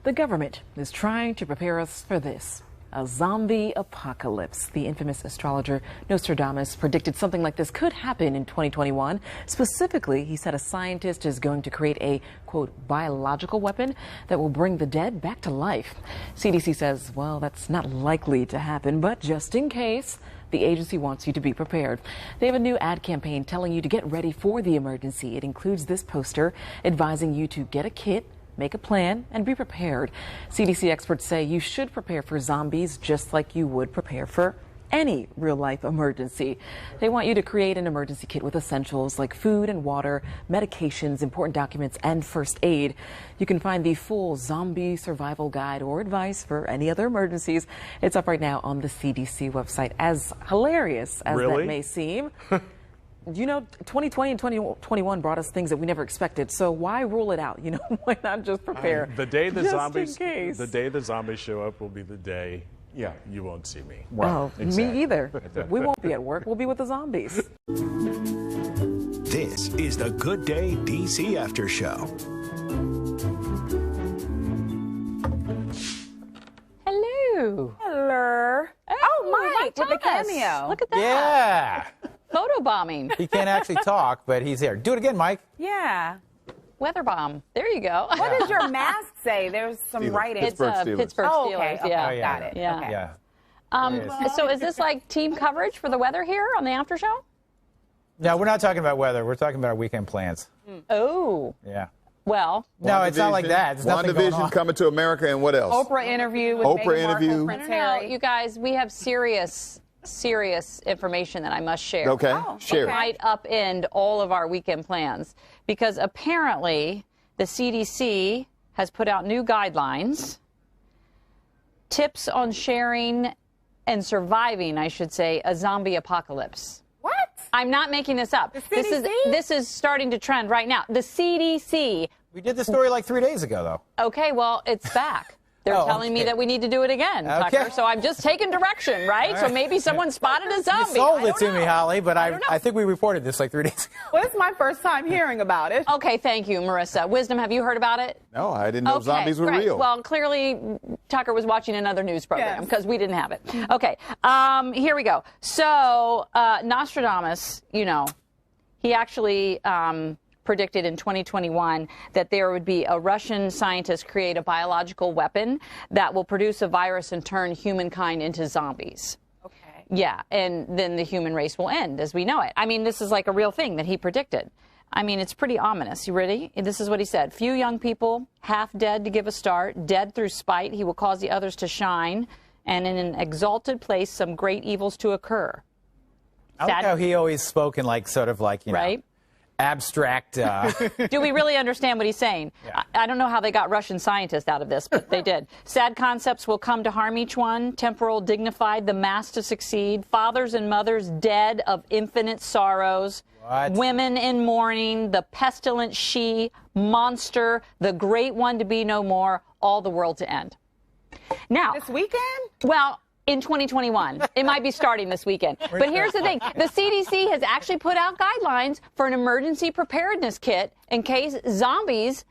The government is trying to prepare us for this. A zombie apocalypse. The infamous astrologer Nostradamus predicted something like this could happen in 2021. Specifically, he said a scientist is going to create a, quote, biological weapon that will bring the dead back to life. CDC says, well, that's not likely to happen, but just in case, the agency wants you to be prepared. They have a new ad campaign telling you to get ready for the emergency. It includes this poster advising you to get a kit, make a plan, and be prepared. CDC experts say you should prepare for zombies just like you would prepare for any real-life emergency. They want you to create an emergency kit with essentials like food and water, medications, important documents, and first aid. You can find the full zombie survival guide or advice for any other emergencies. It's up right now on the CDC website. As hilarious as that may seem, you know, 2020 and 2021 brought us things that we never expected. So why rule it out? You know, why not just prepare? The day the zombies show up will be the day. Yeah, you won't see me. Right. Oh, exactly. Me either. We won't be at work. We'll be with the zombies. This is the Good Day DC After Show. Hello. Hello. Oh, Mike with the cameo. Look at that. Yeah. Photobombing. He can't actually talk, but he's here. Do it again, Mike. Yeah. Weather bomb. There you go. What does your mask say? There's some writing. It's Pittsburgh Steelers. Okay. Yeah. Oh, yeah. Got it. Yeah. Okay. Yeah. So is this like team coverage for the weather here on the after show? No, we're not talking about weather. We're talking about our weekend plans. Oh. Yeah. Well. No, it's not like that. There's nothing going on. WandaVision coming to America, and what else? Oprah interview with Meghan Markle, Prince Harry. You guys, we have serious information that I must share. Okay, share. It might upend all of our weekend plans because apparently the CDC has put out new guidelines, tips on sharing and surviving, I should say, a zombie apocalypse. What? I'm not making this up. The CDC? This is starting to trend right now. The CDC. We did the story like 3 days ago, though. Okay, well, it's back. They're telling me that we need to do it again, Tucker. So I'm just taking direction, right? So maybe someone spotted a zombie. You sold it to me, Holly, but I think we reported this like 3 days ago. Well, it's my first time hearing about it. Okay, thank you, Marissa. Wisdom, have you heard about it? No, I didn't know zombies were real. Well, clearly Tucker was watching another news program because we didn't have it. Okay, here we go. So Nostradamus, you know, he actually predicted in 2021 that there would be a Russian scientist create a biological weapon that will produce a virus and turn humankind into zombies. Okay. Yeah, and then the human race will end as we know it. I mean, this is like a real thing that he predicted. I mean, it's pretty ominous. You ready? This is what he said. Few young people, half dead to give a start, dead through spite. He will cause the others to shine, and in an exalted place, some great evils to occur. I like how he always spoke in like sort of like, you know, abstract. Do we really understand what he's saying? Yeah. I don't know how they got Russian scientists out of this, but they did. Sad concepts will come to harm each one. Temporal, dignified, the mass to succeed. Fathers and mothers dead of infinite sorrows. What? Women in mourning. The pestilent she. Monster. The great one to be no more. All the world to end. Now. This weekend? Well, in 2021. It might be starting this weekend. But here's the thing. The CDC has actually put out guidelines for an emergency preparedness kit in case zombies,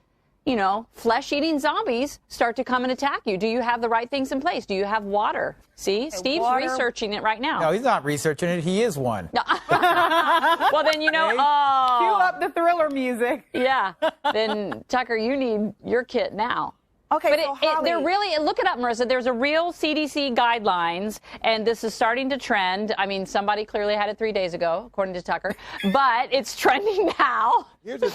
you know, flesh-eating zombies start to come and attack you. Do you have the right things in place? Do you have water? See, Steve's researching it right now. No, he's not researching it. He is one. Well, then, you know, Cue up the Thriller music. Yeah. Then, Tucker, you need your kit now. Okay, but they're really, look it up, Marissa. There's a real CDC guidelines, and this is starting to trend. I mean, somebody clearly had it 3 days ago, according to Tucker, but it's trending now. Here's the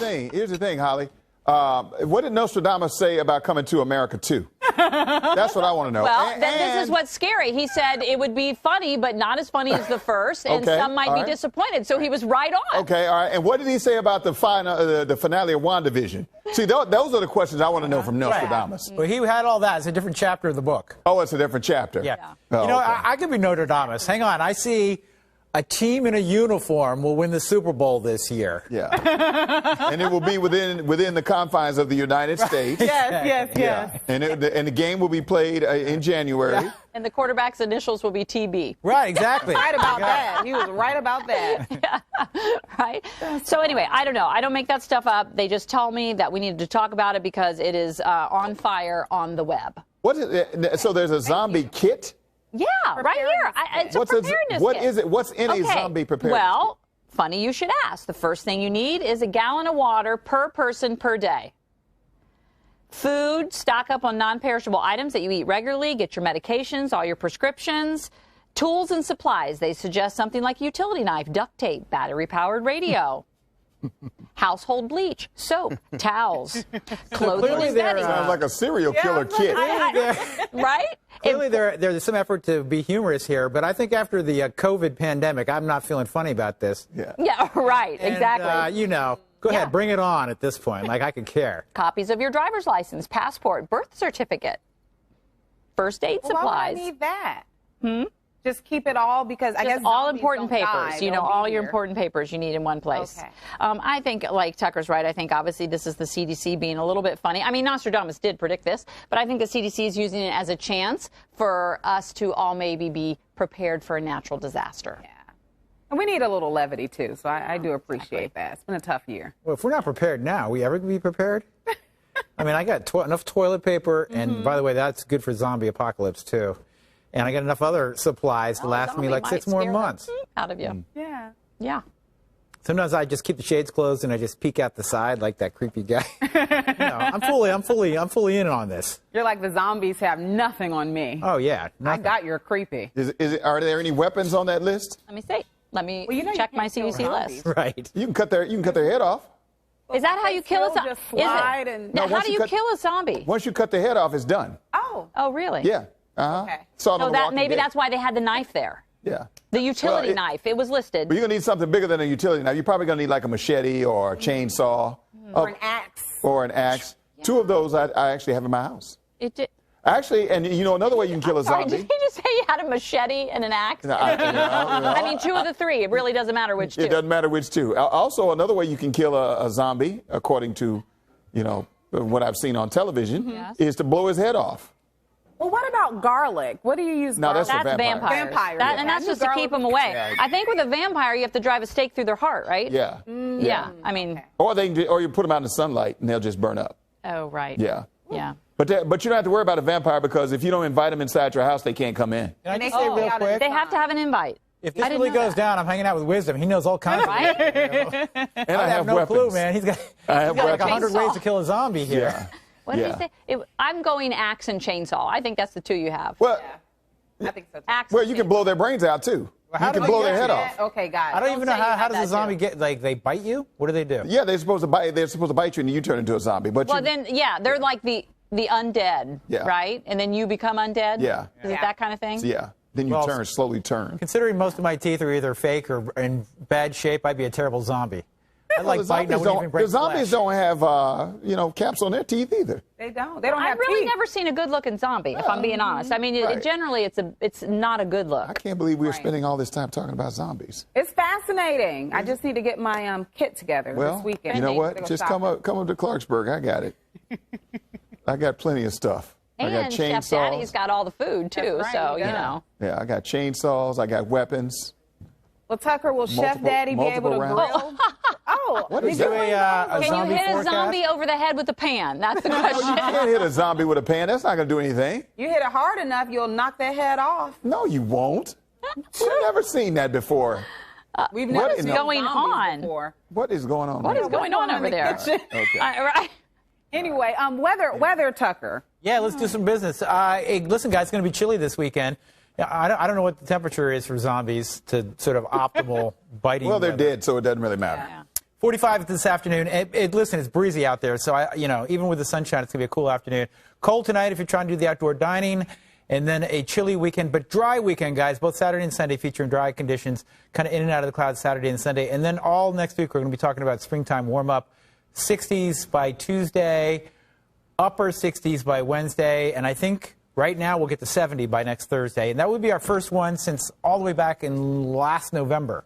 thing, Holly. What did Nostradamus say about coming to America, too? That's what I want to know. Well, this is what's scary. He said it would be funny, but not as funny as the first, and some might be disappointed. So he was right on. Okay, all right. And what did he say about the finale of WandaVision? See, those are the questions I want to know from Nostradamus. Well, he had all that. It's a different chapter of the book. Oh, it's a different chapter. Yeah. You know, I could be Nostradamus. Hang on. I see a team in a uniform will win the Super Bowl this year. Yeah. And it will be within the confines of the United States. Yes. Yeah. And the game will be played in January. Yeah. And the quarterback's initials will be TB. Right, exactly. Right about that. He was right about that. Yeah. Right? So anyway, I don't know. I don't make that stuff up. They just tell me that we needed to talk about it because it is on fire on the web. What is it? So there's a zombie kit? Yeah, right here. It's a preparedness What kit. is it? What's in a zombie preparedness Well, funny you should ask. The first thing you need is a gallon of water per person per day. Food, stock up on non-perishable items that you eat regularly, get your medications, all your prescriptions. Tools and supplies. They suggest something like a utility knife, duct tape, battery-powered radio. Household bleach, soap, towels, clothing and bedding. Sounds like a serial killer kit. Right? Clearly, there's some effort to be humorous here, but I think after the COVID pandemic, I'm not feeling funny about this. Yeah, right, And, exactly. Go ahead, bring it on at this point. Like, I could care. Copies of your driver's license, passport, birth certificate, first aid supplies. Why would I need that? Just keep it all because I guess all important papers. Die, All your important papers you need in one place. Okay. I think, like Tucker's right, I think obviously this is the CDC being a little bit funny. I mean, Nostradamus did predict this, but I think the CDC is using it as a chance for us to all maybe be prepared for a natural disaster. Yeah. And we need a little levity, too, so I do appreciate that. It's been a tough year. Well, if we're not prepared now, we ever be prepared? I mean, I got enough toilet paper, and by the way, that's good for zombie apocalypse, too. And I got enough other supplies to last me like 6 more months. Out of you. Yeah. Yeah. Sometimes I just keep the shades closed and I just peek out the side like that creepy guy. I'm fully in on this. You're like the zombies have nothing on me. Oh yeah, nothing. I got your creepy. Are there any weapons on that list? Let me see. Let me Well, check my CDC list. Right. You can cut their head off. Is that how you kill a zombie? Just slide and... Now, No, how do you kill a zombie? Once you cut the head off, it's done. Oh. Oh, really? Yeah. Okay. Saw it So on The Walking maybe Dead. that's why they had the knife there. Yeah. The utility Well, knife. It was listed. But you're going to need something bigger than a utility knife. You're probably going to need like a machete or a chainsaw. Or an axe. Or an axe. Yeah. 2 of those I actually have in my house. It did. Actually, and another way you can kill a zombie. Sorry, did he just say you had a machete and an axe? I mean, 2 of the 3. It really doesn't matter which 2. It doesn't matter which 2. Also, another way you can kill a zombie, according to, what I've seen on television, is to blow his head off. Well, what about garlic? What do you use? No, garlic? that's for vampires. Vampires. And that's just to keep them away. Yeah. I think with a vampire, you have to drive a stake through their heart, right? Yeah. Yeah. I mean. Okay. Or you put them out in the sunlight and they'll just burn up. Oh, right. Yeah. Yeah. But you don't have to worry about a vampire because if you don't invite them inside your house, they can't come in. Can I just say real quick? They have to have an invite. If this really goes down, I'm hanging out with Wisdom. He knows all kinds of Right? things. And I have no weapons. clue, man. He's got like weapons. 100 ways to kill a zombie here. Yeah. What did he say? I'm going axe and chainsaw. I think that's the 2 you have. Well, I think so. Too. Axe well, and you can chainsaw. blow their brains out too. How You do can blow they their get head that? off. Okay, got it. I don't even know say you how have does a that, zombie too. get, like, they bite you? What do they do? Yeah, they're supposed to bite. They're supposed to bite you, and you turn into a zombie. But Well, then, yeah, they're like the undead, Yeah. right? And then you become undead? Yeah. Is it that kind of thing? yeah, then you Well, slowly turn. Considering most of my teeth are either fake or in bad shape, I'd be a terrible zombie. I like the biting. I wouldn't even break the zombies flesh. don't have caps on their teeth either. They don't. They don't I've have really teeth. never seen a good-looking zombie, if I'm being honest. I mean, Right. generally, it's not a good look. I can't believe we're spending all this time talking about zombies. It's fascinating. I just need to get my kit together Well, this weekend. you know what? Go Just shopping. come up to Clarksburg. I got it. I got plenty of stuff. I got And Chef Daddy's chainsaws. got all the food, too, That's right, so, you you got know. Yeah, I got chainsaws. I got weapons. Well, Tucker, will Chef Multiple- Daddy be able to multiple grill? Oh, What is did you that? bring a those? Can zombie you hit a forecast? zombie over the head with a pan? That's the You question. can't hit a zombie with a pan. That's not going to do anything. You hit it hard enough, you'll knock their head off. No, you won't. We've never seen that before. We've What never in seen the- going zombies on? before. What is going on? What there? is going on over there? Okay. Right. Anyway, weather, Tucker. Yeah, let's do some business. Hey, listen, guys, it's going to be chilly this weekend. Yeah, I don't know what the temperature is for zombies to sort of optimal biting. Well, they're weather. dead, so it doesn't really matter. Yeah. 45 this afternoon. Listen, it's breezy out there, so even with the sunshine, it's going to be a cool afternoon. Cold tonight if you're trying to do the outdoor dining, and then a chilly weekend, but dry weekend, guys. Both Saturday and Sunday featuring dry conditions, kind of in and out of the clouds Saturday and Sunday, and then all next week we're going to be talking about springtime warm up, 60s by Tuesday, upper 60s by Wednesday, and I think Right now, we'll get to 70 by next Thursday, and that would be our first one since all the way back in last November.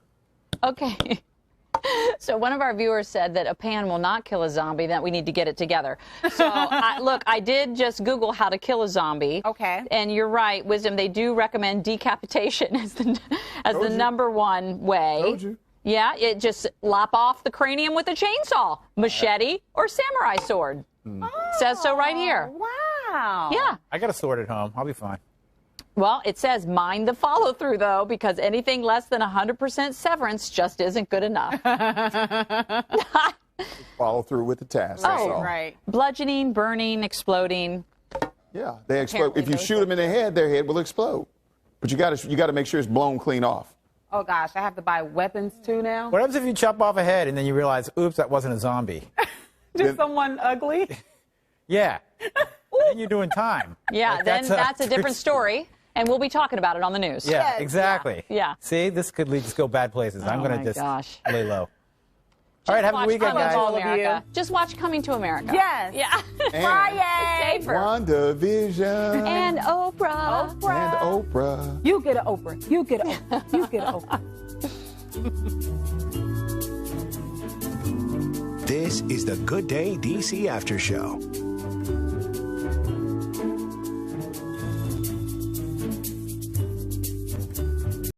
Okay. So one of our viewers said that a pan will not kill a zombie, that we need to get it together. So, look, I did just Google how to kill a zombie. Okay. And you're right, Wisdom, they do recommend decapitation as the number one way. Told you. Yeah, it just lop off the cranium with a chainsaw, machete, or samurai sword. Says so right here. Wow. Yeah. I got a sword at home. I'll be fine. Well, it says mind the follow-through, though, because anything less than 100% severance just isn't good enough. Follow through with the task. That's all. Right. Bludgeoning, burning, exploding. Yeah, they explode. Apparently If you those shoot them in their head will explode. But you got to make sure it's blown clean off. Oh, gosh, I have to buy weapons, too, now? What happens if you chop off a head and then you realize, oops, that wasn't a zombie? Just someone ugly? Yeah. Then you're doing time. Yeah, Like, then that's a different story, and we'll be talking about it on the news. Yeah, Yes, exactly. yeah. See, this could just go bad places. I'm going my to just gosh. lay low. All right, have a Watch good weekend, Coming guys. to All of America. you. Just watch Coming to America. Yes. Yeah. Friday. Safer. WandaVision. And Oprah. And Oprah. You get an Oprah. You get an Oprah. You get an Oprah. This is the Good Day DC After Show.